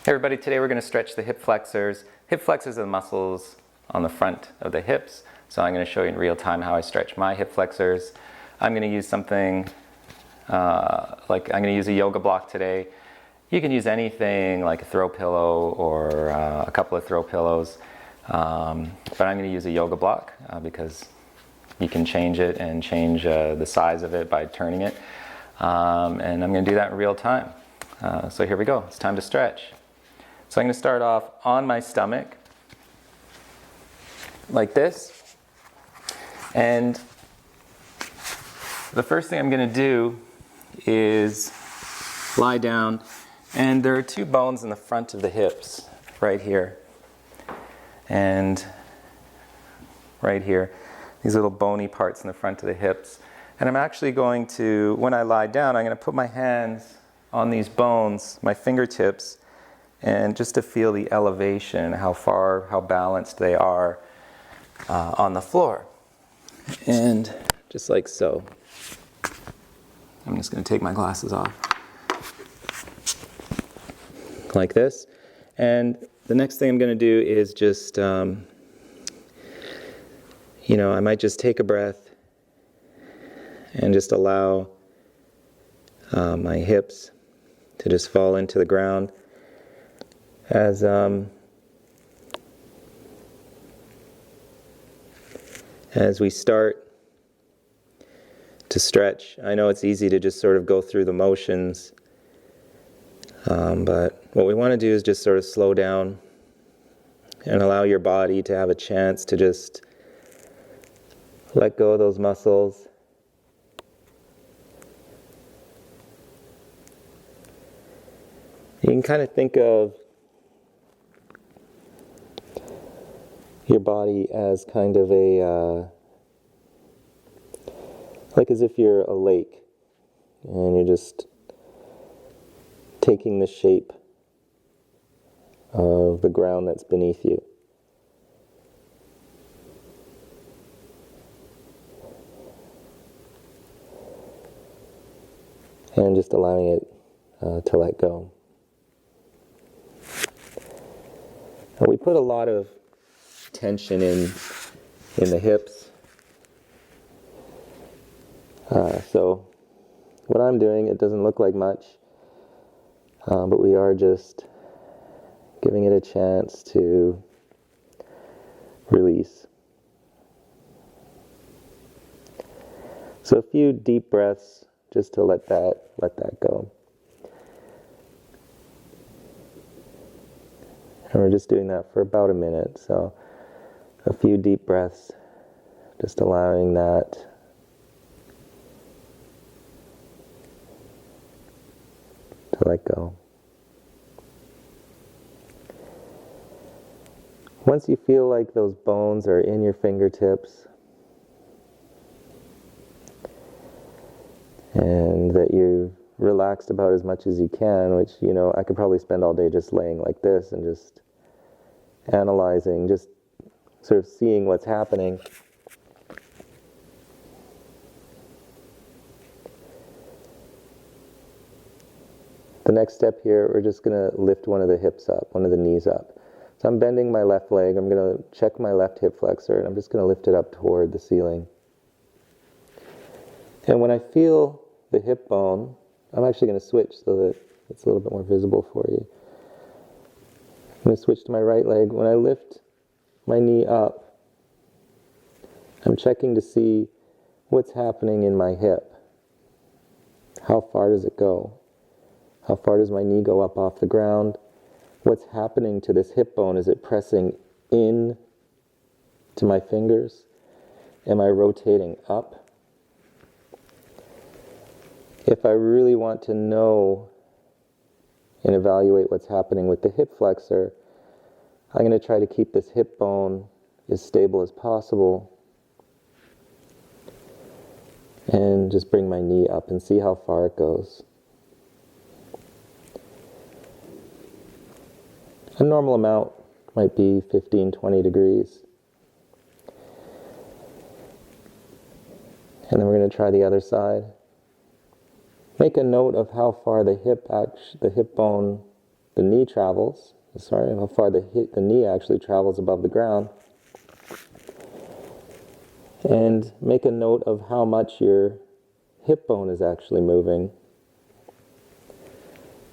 Hey everybody, today we're going to stretch the hip flexors. Hip flexors are the muscles on the front of the hips. So I'm going to show you in real time how I stretch my hip flexors. I'm going to use something like I'm going to use a yoga block today. You can use anything like a throw pillow or a couple of throw pillows. But I'm going to use a yoga block because you can change it and change the size of it by turning it. And I'm going to do that in real time. So here we go. It's time to stretch. So I'm going to start off on my stomach, like this. And the first thing I'm going to do is lie down. And there are two bones in the front of the hips, right here. And right here. These little bony parts in the front of the hips. And I'm actually going to, when I lie down, I'm going to put my hands on these bones, my fingertips, and just to feel the elevation, how balanced they are on the floor. And just like so. I'm just going to take my glasses off. Like this. And the next thing I'm going to do is just, I might just take a breath and just allow my hips to just fall into the ground. As we start to stretch, I know it's easy to just sort of go through the motions, but what we want to do is just sort of slow down and allow your body to have a chance to just let go of those muscles. You can kind of think of your body as kind of like as if you're a lake and you're just taking the shape of the ground that's beneath you. And just allowing it to let go. And we put a lot of tension in the hips. So what I'm doing, it doesn't look like much, but we are just giving it a chance to release. So a few deep breaths just to let that go. And we're just doing that for about a minute. So a few deep breaths, just allowing that to let go. Once you feel like those bones are in your fingertips and that you've relaxed about as much as you can, which, I could probably spend all day just laying like this and just analyzing, just sort of seeing what's happening. The next step here, we're just going to lift one of the hips up, one of the knees up. So I'm bending my left leg, I'm going to check my left hip flexor, and I'm just going to lift it up toward the ceiling. And when I feel the hip bone, I'm actually going to switch so that it's a little bit more visible for you. I'm going to switch to my right leg. When I lift my knee up, I'm checking to see what's happening in my hip. How far does it go? How far does my knee go up off the ground? What's happening to this hip bone? Is it pressing in to my fingers? Am I rotating up? If I really want to know and evaluate what's happening with the hip flexor, I'm going to try to keep this hip bone as stable as possible and just bring my knee up and see how far it goes. A normal amount might be 15-20 degrees. And then we're going to try the other side. Make a note of how far the hip bone the knee travels, how far the knee actually travels above the ground. And make a note of how much your hip bone is actually moving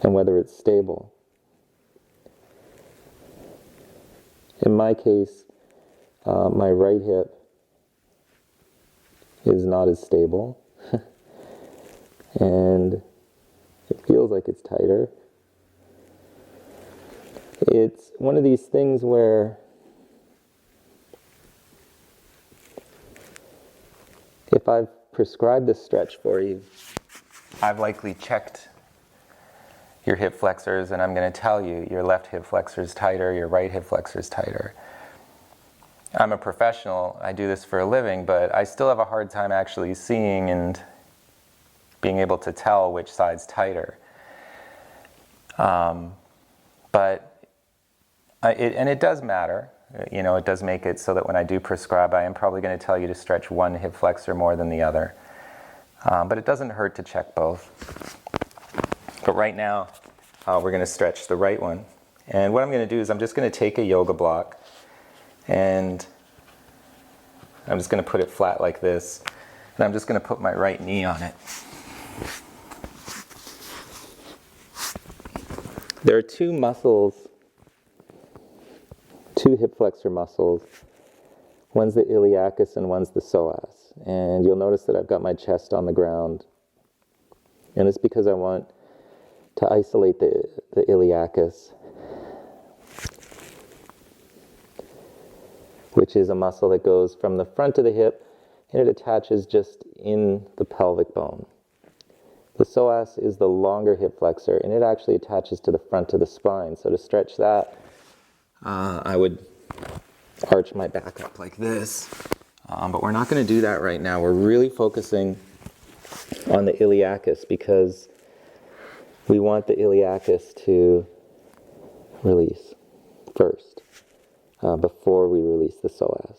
and whether it's stable. In my case, my right hip is not as stable and it feels like it's tighter. It's one of these things where if I've prescribed this stretch for you, I've likely checked your hip flexors and I'm going to tell you your left hip flexor is tighter, your right hip flexor is tighter. I'm a professional, I do this for a living, but I still have a hard time actually seeing and being able to tell which side's tighter. It does matter. It does make it so that when I do prescribe, I am probably going to tell you to stretch one hip flexor more than the other. But it doesn't hurt to check both. But right now, we're going to stretch the right one. And what I'm going to do is I'm just going to take a yoga block and I'm just going to put it flat like this. And I'm just going to put my right knee on it. There are two hip flexor muscles. One's the iliacus and one's the psoas. And you'll notice that I've got my chest on the ground. And it's because I want to isolate the iliacus, which is a muscle that goes from the front of the hip and it attaches just in the pelvic bone. The psoas is the longer hip flexor and it actually attaches to the front of the spine. So to stretch that, I would arch my back up like this. But we're not going to do that right now. We're really focusing on the iliacus because we want the iliacus to release first before we release the psoas.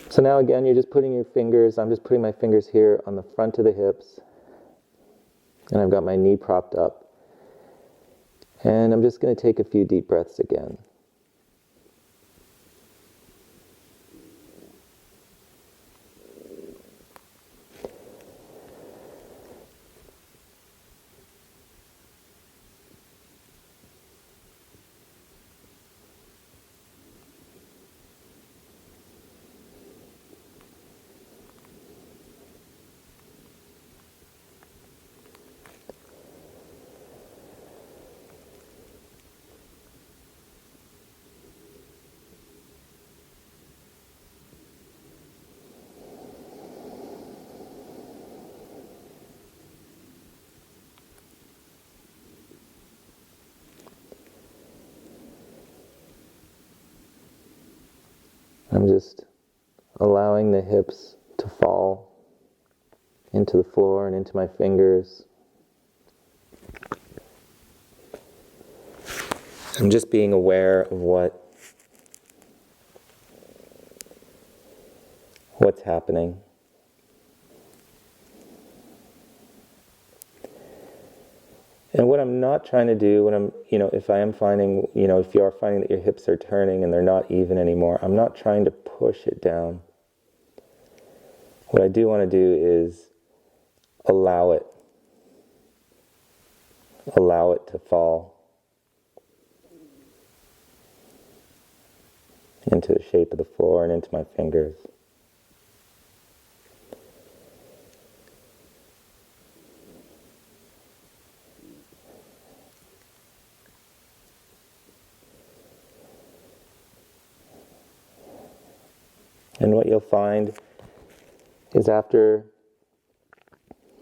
So now again, you're just putting your fingers, I'm just putting my fingers here on the front of the hips, and I've got my knee propped up. And I'm just going to take a few deep breaths again. I'm just allowing the hips to fall into the floor and into my fingers. I'm just being aware of what's happening. And what I'm not trying to do, if I am finding, if you are finding that your hips are turning and they're not even anymore, I'm not trying to push it down. What I do want to do is allow it to fall into the shape of the floor and into my fingers. And what you'll find is after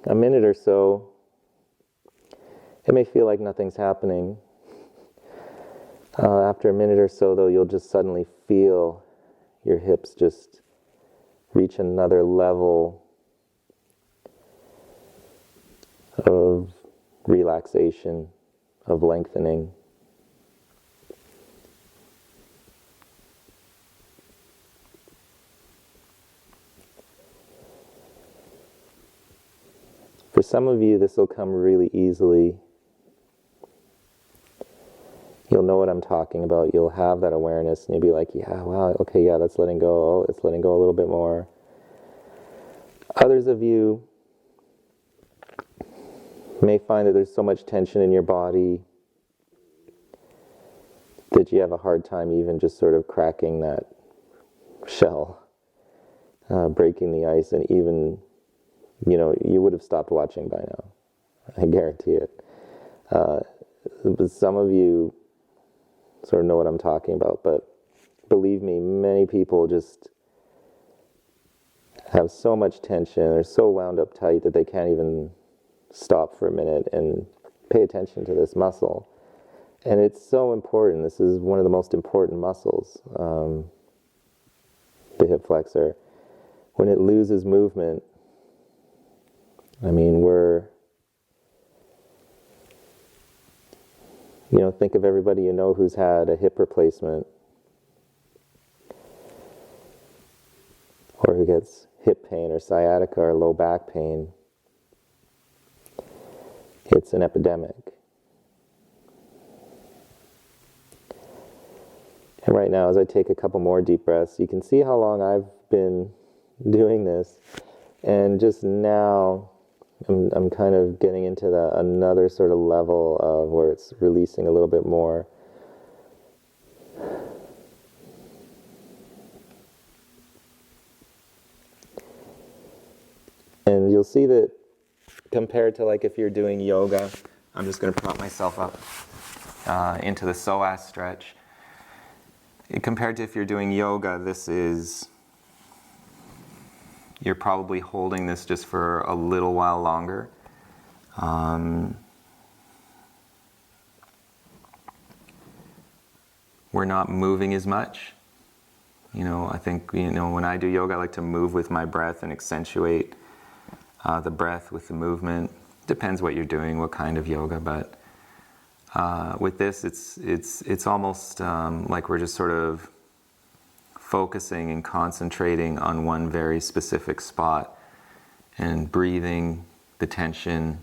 a minute or so, it may feel like nothing's happening. After a minute or so, though, you'll just suddenly feel your hips just reach another level of relaxation, of lengthening. For some of you, this will come really easily. You'll know what I'm talking about. You'll have that awareness, and you'll be like, yeah, wow, okay, yeah, that's letting go. Oh, it's letting go a little bit more. Others of you may find that there's so much tension in your body that you have a hard time even just sort of cracking that shell, breaking the ice, and even, you would have stopped watching by now. I guarantee it. But some of you sort of know what I'm talking about, but believe me, many people just have so much tension, they're so wound up tight that they can't even stop for a minute and pay attention to this muscle. And it's so important. This is one of the most important muscles, the hip flexor. When it loses movement, think of everybody you know who's had a hip replacement or who gets hip pain or sciatica or low back pain. It's an epidemic. And right now, as I take a couple more deep breaths, you can see how long I've been doing this. And just now, I'm kind of getting into another sort of level of where it's releasing a little bit more. And you'll see that compared to like if you're doing yoga, I'm just going to prop myself up into the psoas stretch. Compared to if you're doing yoga, you're probably holding this just for a little while longer. We're not moving as much. I think, when I do yoga, I like to move with my breath and accentuate the breath with the movement. Depends what you're doing, what kind of yoga, but with this, it's almost like we're just sort of focusing and concentrating on one very specific spot and breathing the tension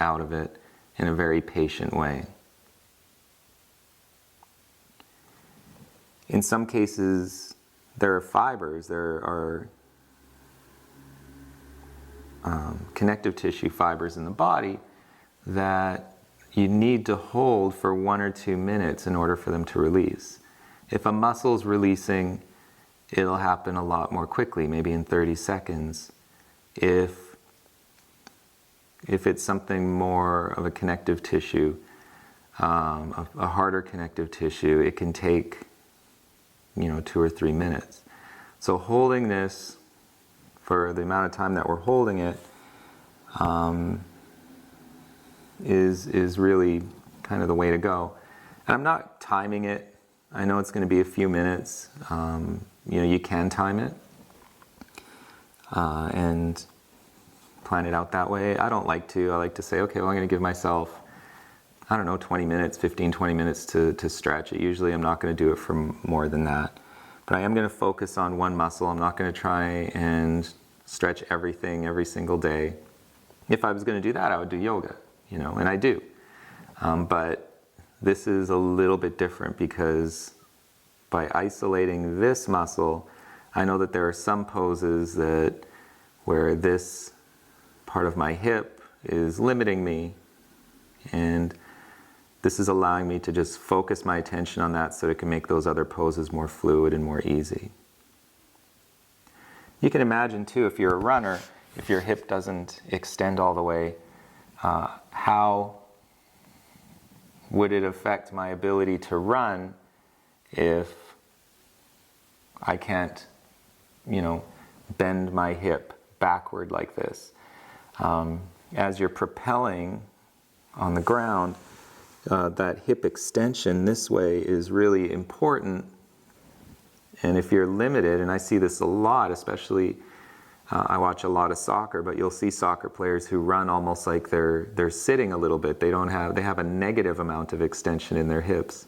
out of it in a very patient way. In some cases, there are fibers, there are connective tissue fibers in the body that you need to hold for 1 or 2 minutes in order for them to release. If a muscle's releasing, it'll happen a lot more quickly, maybe in 30 seconds. If it's something more of a connective tissue, a harder connective tissue, it can take 2 or 3 minutes. So holding this for the amount of time that we're holding it is really kind of the way to go. And I'm not timing it. I know it's going to be a few minutes. You can time it and plan it out that way. I don't like to. I like to say, okay, well, I'm going to give myself, 20 minutes, 15, 20 minutes to stretch it. Usually I'm not going to do it for more than that. But I am going to focus on one muscle. I'm not going to try and stretch everything every single day. If I was going to do that, I would do yoga, and I do. But this is a little bit different because by isolating this muscle, I know that there are some poses where this part of my hip is limiting me, and this is allowing me to just focus my attention on that so it can make those other poses more fluid and more easy. You can imagine too, if you're a runner, if your hip doesn't extend all the way, how would it affect my ability to run if I can't, bend my hip backward like this? As you're propelling on the ground, that hip extension this way is really important. And if you're limited, and I see this a lot, especially I watch a lot of soccer, but you'll see soccer players who run almost like they're sitting a little bit. They have a negative amount of extension in their hips.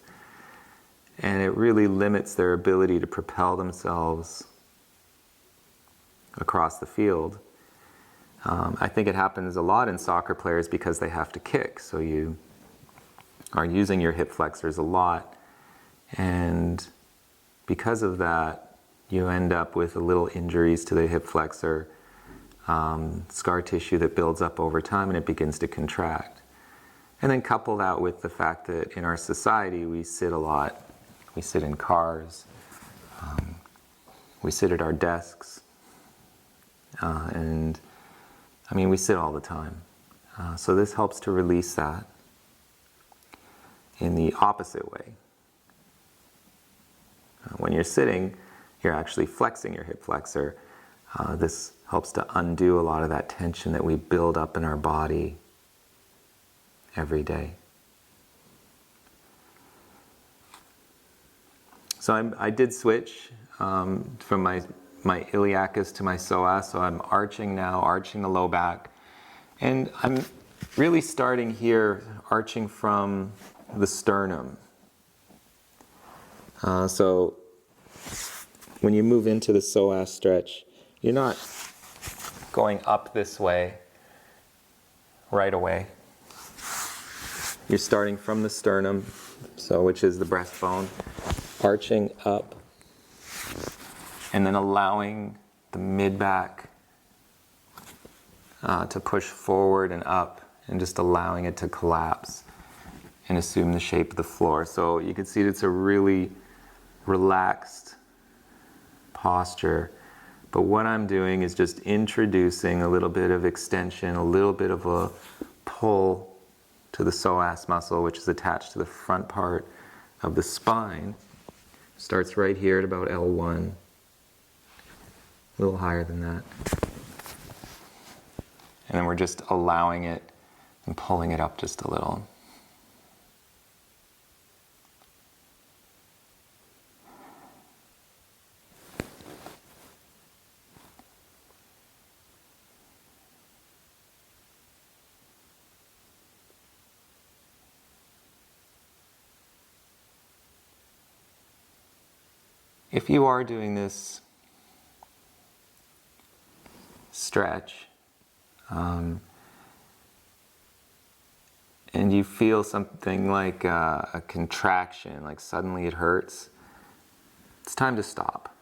And it really limits their ability to propel themselves across the field. I think it happens a lot in soccer players because they have to kick. So you are using your hip flexors a lot. And because of that, you end up with a little injuries to the hip flexor, scar tissue that builds up over time and it begins to contract. And then couple that with the fact that in our society we sit a lot. We sit in cars, we sit at our desks, and I mean we sit all the time. So this helps to release that in the opposite way. When you're sitting, you're actually flexing your hip flexor. This helps to undo a lot of that tension that we build up in our body every day. So I did switch from my iliacus to my psoas, so I'm arching now, arching the low back. And I'm really starting here, arching from the sternum. So when you move into the psoas stretch, you're not going up this way right away. You're starting from the sternum, so which is the breastbone, arching up, and then allowing the mid-back to push forward and up, and just allowing it to collapse and assume the shape of the floor. So you can see it's a really relaxed posture. But what I'm doing is just introducing a little bit of extension, a little bit of a pull to the psoas muscle, which is attached to the front part of the spine. Starts right here at about L1, a little higher than that. And then we're just allowing it and pulling it up just a little. If you are doing this stretch, and you feel something like a contraction, like suddenly it hurts, it's time to stop.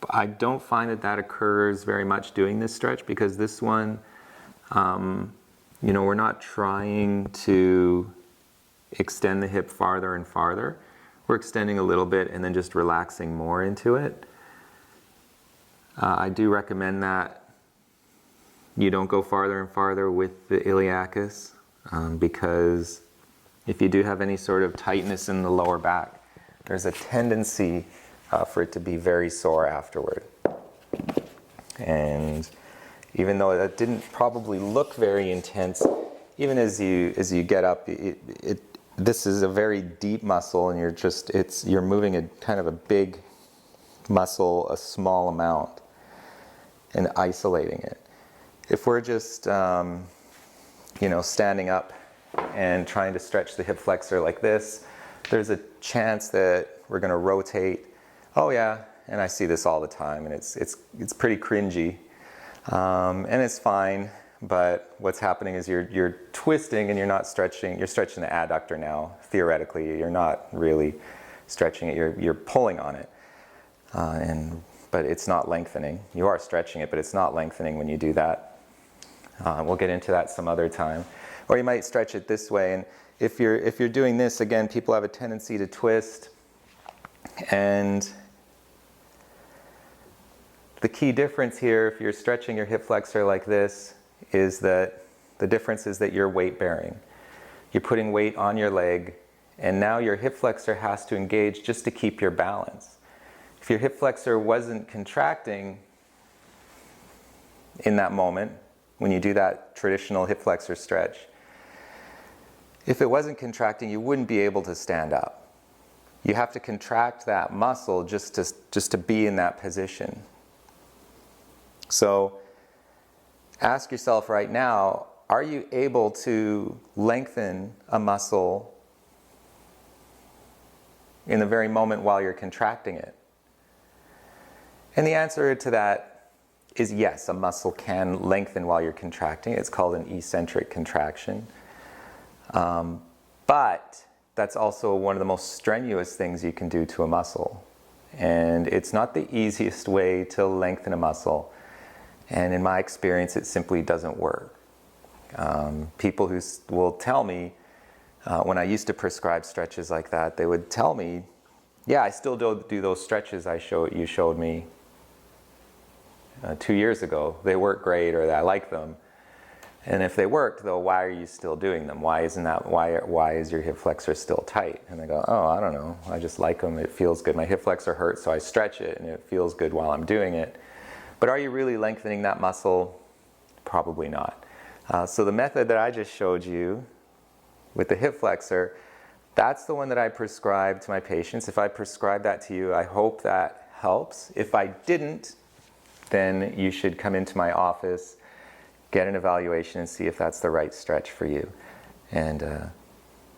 I don't find that occurs very much doing this stretch, because this one, we're not trying to extend the hip farther and farther. We're extending a little bit and then just relaxing more into it. I do recommend that you don't go farther and farther with the iliacus, because if you do have any sort of tightness in the lower back, there's a tendency for it to be very sore afterward. And even though that didn't probably look very intense, even as you get up, this is a very deep muscle, and you're moving a kind of a big muscle a small amount and isolating it. If we're just standing up and trying to stretch the hip flexor like this, there's a chance that we're going to rotate. Oh yeah, and I see this all the time, and it's pretty cringy, and it's fine. But what's happening is you're twisting and you're not stretching. You're stretching the adductor now. Theoretically, you're not really stretching it. You're pulling on it, but it's not lengthening. You are stretching it, but it's not lengthening when you do that. We'll get into that some other time. Or you might stretch it this way. And if you're doing this, again, people have a tendency to twist. And the key difference here, if you're stretching your hip flexor like this, is that the difference is that you're weight bearing. You're putting weight on your leg, and now your hip flexor has to engage just to keep your balance. If your hip flexor wasn't contracting in that moment, when you do that traditional hip flexor stretch, if it wasn't contracting, you wouldn't be able to stand up. You have to contract that muscle just to be in that position. So ask yourself right now, are you able to lengthen a muscle in the very moment while you're contracting it? And the answer to that is yes, a muscle can lengthen while you're contracting. It's called an eccentric contraction. But that's also one of the most strenuous things you can do to a muscle. And it's not the easiest way to lengthen a muscle. And in my experience, it simply doesn't work. People who will tell me, when I used to prescribe stretches like that, they would tell me, yeah, I still do those stretches you showed me 2 years ago. They work great, or I like them. And if they worked, though, why are you still doing them? Why is your hip flexor still tight? And I go, oh, I don't know. I just like them. It feels good. My hip flexor hurts, so I stretch it, and it feels good while I'm doing it. But are you really lengthening that muscle? Probably not. So the method that I just showed you with the hip flexor, that's the one that I prescribe to my patients. If I prescribe that to you, I hope that helps. If I didn't, then you should come into my office, get an evaluation, and see if that's the right stretch for you. And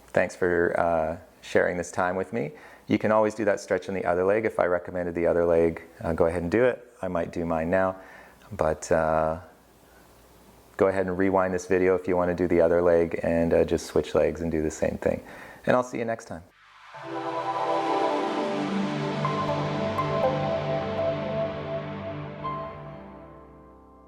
thanks for sharing this time with me. You can always do that stretch on the other leg. If I recommended the other leg, go ahead and do it. I might do mine now. But go ahead and rewind this video if you want to do the other leg, and just switch legs and do the same thing. And I'll see you next time.